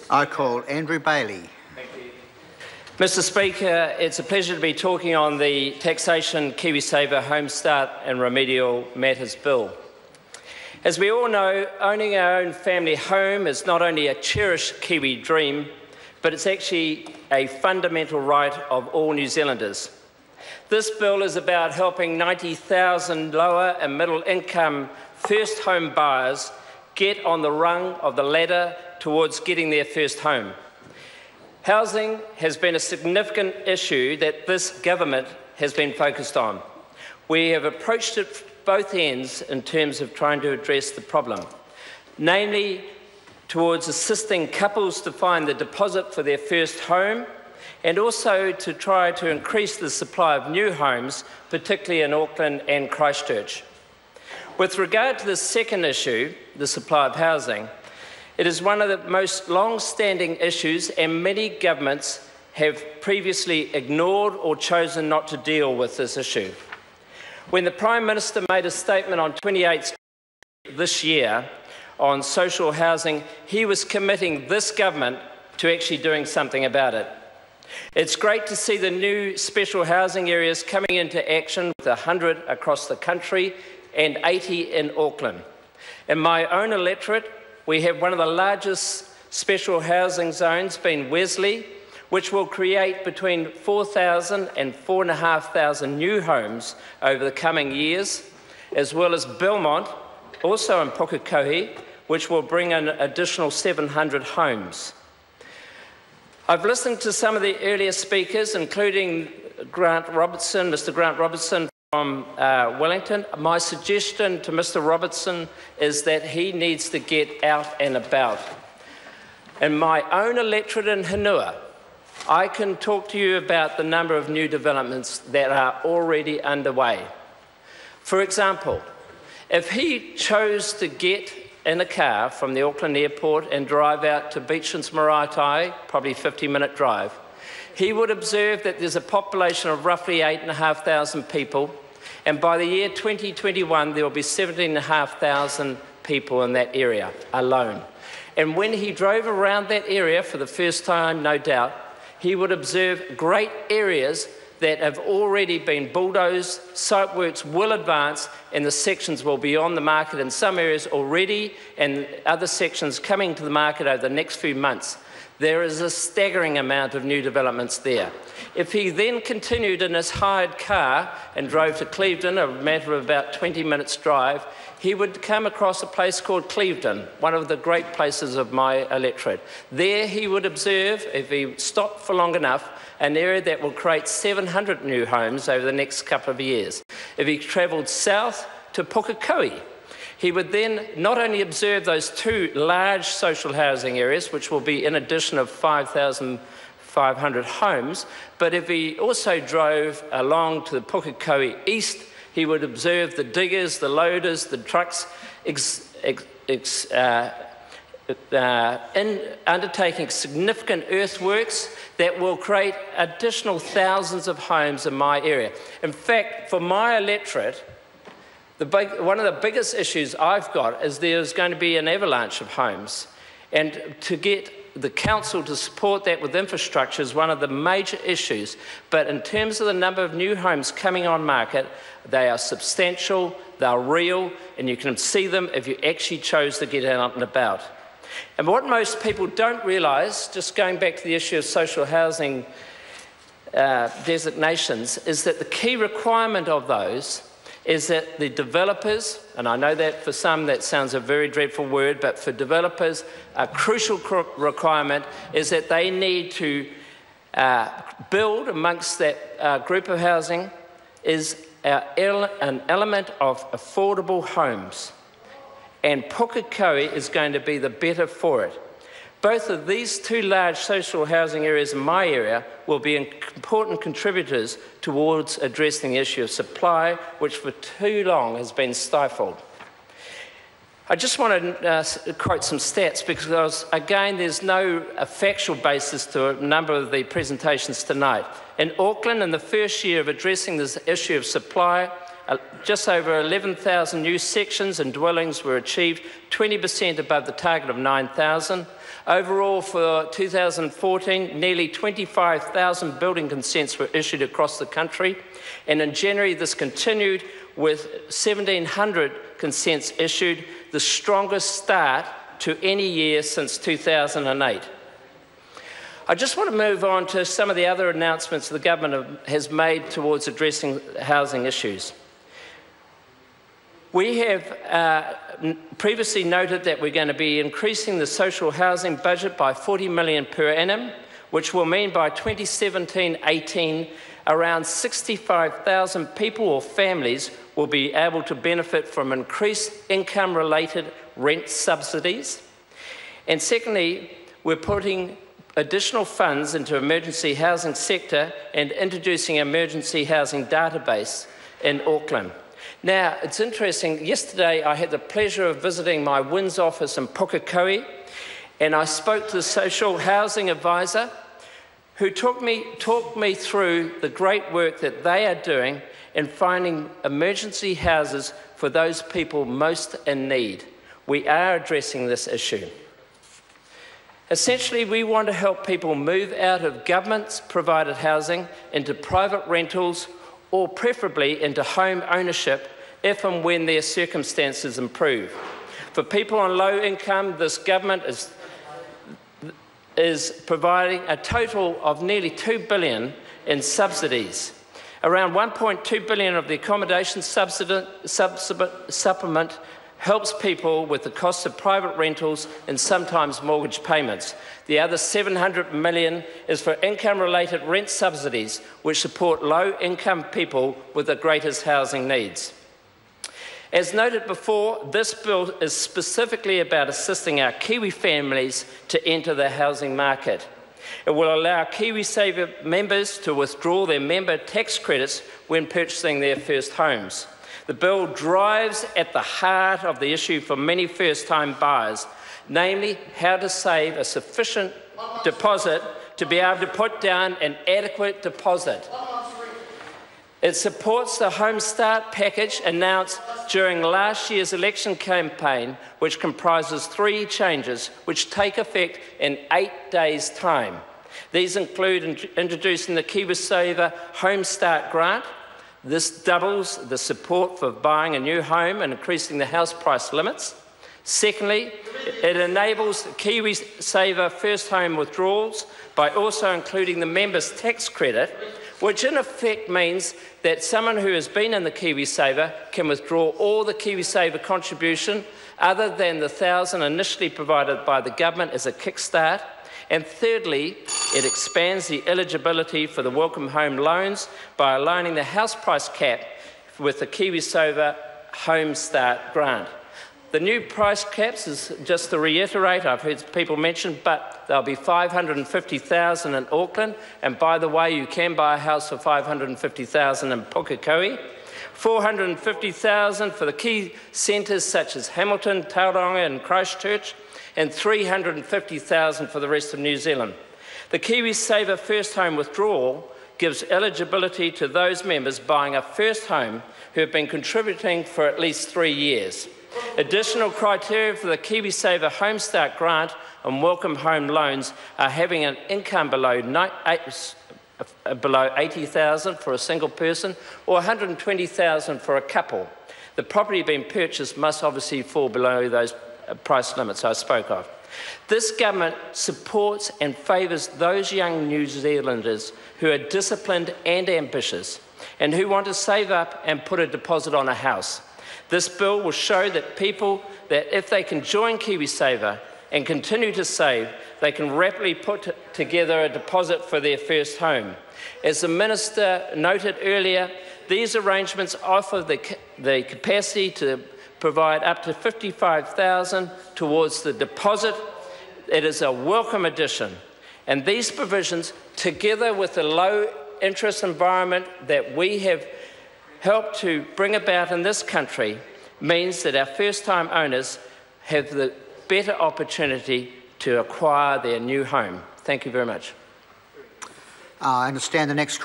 I call Andrew Bailey. Thank you. Mr. Speaker, it's a pleasure to be talking on the Taxation, Kiwisaver, Homestart and Remedial Matters Bill. As we all know, owning our own family home is not only a cherished Kiwi dream, but it's actually a fundamental right of all New Zealanders. This bill is about helping 90,000 lower and middle income first home buyers get on the rung of the ladder towards getting their first home. Housing has been a significant issue that this government has been focused on. We have approached it both ends in terms of trying to address the problem, namely towards assisting couples to find the deposit for their first home and also to try to increase the supply of new homes, particularly in Auckland and Christchurch. With regard to the second issue, the supply of housing, it is one of the most long-standing issues and many governments have previously ignored or chosen not to deal with this issue. When the Prime Minister made a statement on 28th this year on social housing, he was committing this government to actually doing something about it. It's great to see the new special housing areas coming into action with 100 across the country and 80 in Auckland. In my own electorate, we have one of the largest special housing zones being Wesley, which will create between 4,000 and 4,500 new homes over the coming years, as well as Belmont, also in Pukekohe, which will bring in an additional 700 homes. I've listened to some of the earlier speakers, including Mr. Grant Robertson from Wellington. My suggestion to Mr. Robertson is that he needs to get out and about. In my own electorate in Henua, I can talk to you about the number of new developments that are already underway. For example, if he chose to get in a car from the Auckland airport and drive out to Beecham's Maraetai, probably 50-minute drive, he would observe that there's a population of roughly 8,500 people, and by the year 2021 there will be 17,500 people in that area alone. And when he drove around that area for the first time, no doubt, he would observe great areas that have already been bulldozed, site works will advance, and the sections will be on the market in some areas already, and other sections coming to the market over the next few months. There is a staggering amount of new developments there. If he then continued in his hired car and drove to Clevedon, a matter of about 20 minutes drive, he would come across a place called Clevedon, one of the great places of my electorate. There he would observe, if he stopped for long enough, an area that will create 700 new homes over the next couple of years. If he travelled south to Pukekohe, he would then not only observe those two large social housing areas, which will be in addition of 5,500 homes, but if he also drove along to the Pukekohe east, he would observe the diggers, the loaders, the trucks undertaking significant earthworks that will create additional thousands of homes in my area. In fact, for my electorate, one of the biggest issues I've got is there's going to be an avalanche of homes. And to get the council to support that with infrastructure is one of the major issues. But in terms of the number of new homes coming on market, they are substantial, they're real, and you can see them if you actually chose to get out and about. And what most people don't realise, just going back to the issue of social housing designations, is that the key requirement of those is that the developers, and I know that for some that sounds a very dreadful word, but for developers, a crucial requirement is that they need to build amongst that group of housing is an element of affordable homes. And Pukekohe is going to be the better for it. Both of these two large social housing areas in my area will be important contributors towards addressing the issue of supply, which for too long has been stifled. I just want to quote some stats because, again, there's no factual basis to a number of the presentations tonight. In Auckland, in the first year of addressing this issue of supply, just over 11,000 new sections and dwellings were achieved, 20% above the target of 9,000. Overall, for 2014, nearly 25,000 building consents were issued across the country, and in January this continued with 1,700 consents issued, the strongest start to any year since 2008. I just want to move on to some of the other announcements the government has made towards addressing housing issues. We have previously noted that we're going to be increasing the social housing budget by $40 million per annum, which will mean by 2017-18, around 65,000 people or families will be able to benefit from increased income-related rent subsidies. And secondly, we're putting additional funds into emergency housing sector and introducing an emergency housing database in Auckland. Now, it's interesting, yesterday I had the pleasure of visiting my WINS office in Pukekohe, and I spoke to the social housing advisor who talked me through the great work that they are doing in finding emergency houses for those people most in need. We are addressing this issue. Essentially, we want to help people move out of government-provided housing into private rentals or preferably into home ownership if and when their circumstances improve. For people on low income, this government is providing a total of nearly $2 billion in subsidies. Around $1.2 billion of the accommodation supplement helps people with the cost of private rentals and sometimes mortgage payments. The other $700 million is for income-related rent subsidies, which support low-income people with the greatest housing needs. As noted before, this bill is specifically about assisting our Kiwi families to enter the housing market. It will allow Kiwisaver members to withdraw their member tax credits when purchasing their first homes. The bill drives at the heart of the issue for many first-time buyers, namely how to save a sufficient deposit to be able to put down an adequate deposit. It supports the Homestart package announced during last year's election campaign, which comprises 3 changes which take effect in 8 days' time. These include introducing the Kiwisaver Homestart grant. This doubles the support for buying a new home and increasing the house price limits. Secondly, it enables Kiwisaver first home withdrawals by also including the member's tax credit, which in effect means that someone who has been in the Kiwisaver can withdraw all the Kiwisaver contribution other than the $1,000 initially provided by the government as a kickstart. And thirdly, it expands the eligibility for the Welcome Home loans by aligning the house price cap with the Kiwisaver Homestart grant. The new price caps, is just to reiterate, I've heard people mention, but there'll be $550,000 in Auckland, and by the way, you can buy a house for $550,000 in Pukekohe, $450,000 for the key centres such as Hamilton, Tauranga and Christchurch, and $350,000 for the rest of New Zealand. The Kiwisaver First Home Withdrawal gives eligibility to those members buying a first home who have been contributing for at least 3 years. Additional criteria for the Kiwisaver Homestart grant and Welcome Home loans are having an income below $80,000 for a single person or $120,000 for a couple. The property being purchased must obviously fall below those price limits I spoke of. This government supports and favours those young New Zealanders who are disciplined and ambitious and who want to save up and put a deposit on a house. This bill will show that people that if they can join Kiwisaver and continue to save, they can rapidly put together a deposit for their first home. As the Minister noted earlier, these arrangements offer the capacity to provide up to $55,000 towards the deposit. It is a welcome addition. And these provisions, together with the low interest environment that we have helped to bring about in this country, means that our first-time owners have the better opportunity to acquire their new home. Thank you very much. I understand the next